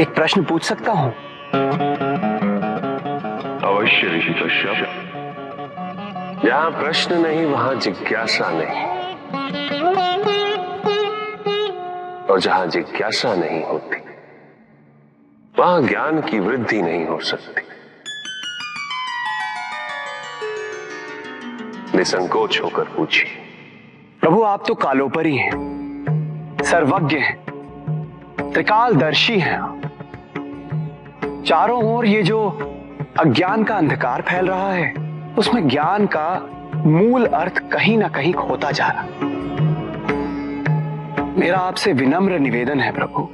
एक प्रश्न पूछ सकता हूं? अवश्य ऋषि कश्यप। जहां प्रश्न नहीं वहां जिज्ञासा नहीं, और जहां जिज्ञासा नहीं होती वहां ज्ञान की वृद्धि नहीं हो सकती। निसंकोच होकर पूछिए। प्रभु, आप तो कालोपरी हैं, सर्वज्ञ हैं, त्रिकालदर्शी हैं। चारों ओर ये जो अज्ञान का अंधकार फैल रहा है, उसमें ज्ञान का मूल अर्थ कहीं ना कहीं खोता जा रहा। मेरा आपसे विनम्र निवेदन है प्रभु,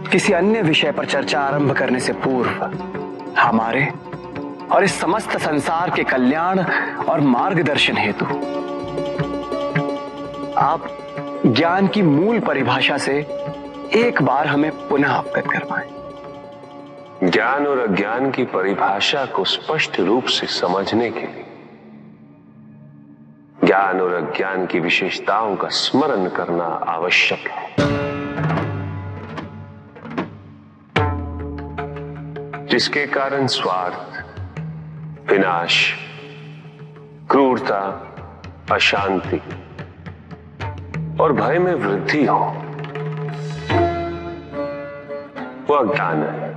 किसी अन्य विषय पर चर्चा आरंभ करने से पूर्व हमारे और इस समस्त संसार के कल्याण और मार्गदर्शन हेतु आप ज्ञान की मूल परिभाषा से एक बार हमें पुनः अवगत करवाएं। ज्ञान और अज्ञान की परिभाषा को स्पष्ट रूप से समझने के लिए ज्ञान और अज्ञान की विशेषताओं का स्मरण करना आवश्यक है। जिसके कारण स्वार्थ, विनाश, क्रूरता, अशांति और भय में वृद्धि हो, वो अज्ञान है।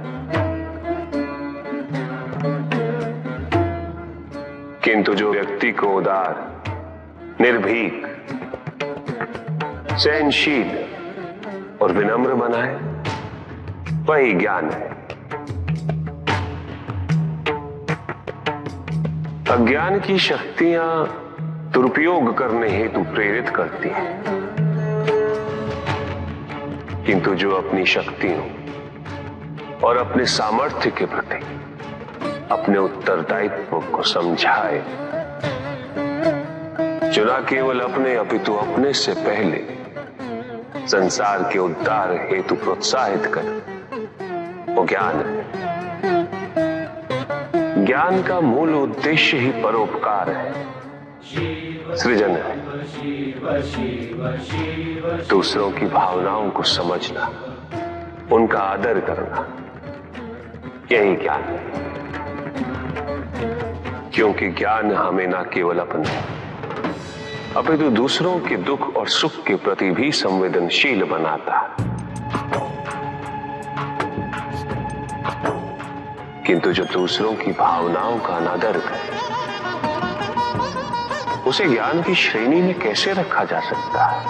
किंतु जो व्यक्ति को उदार, निर्भीक, सहनशील और विनम्र बनाए, वही ज्ञान है। अज्ञान की शक्तियां दुरुपयोग करने हेतु प्रेरित करती हैं, किंतु जो अपनी शक्तियों और अपने सामर्थ्य के प्रति अपने उत्तरदायित्व को समझाए, जो न केवल अपने अपितु अपने से पहले संसार के उद्धार हेतु प्रोत्साहित कर, वो ज्ञान है। ज्ञान का मूल उद्देश्य ही परोपकार है, सृजन है, दूसरों की भावनाओं को समझना, उनका आदर करना, यही ज्ञान है। क्योंकि ज्ञान हमें न केवल अपने अपितु दूसरों के दुख और सुख के प्रति भी संवेदनशील बनाता है। किंतु जो दूसरों की भावनाओं का अनादर करे, उसे ज्ञान की श्रेणी में कैसे रखा जा सकता है?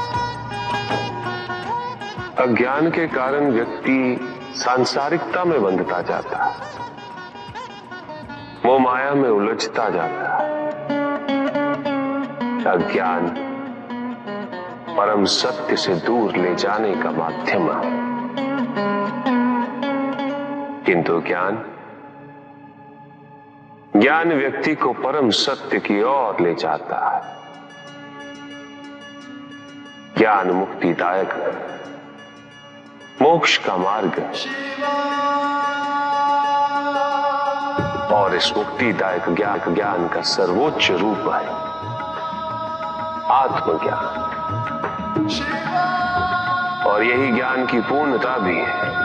अज्ञान के कारण व्यक्ति सांसारिकता में बंधता जाता है, मोह माया में उलझता जाता है। अज्ञान परम सत्य से दूर ले जाने का माध्यम है, किंतु ज्ञान व्यक्ति को परम सत्य की ओर ले जाता है। ज्ञान मुक्तिदायक है, मोक्ष का मार्ग है, और इस मुक्तिदायक ज्ञान का सर्वोच्च रूप है आत्मज्ञान, और यही ज्ञान की पूर्णता भी है।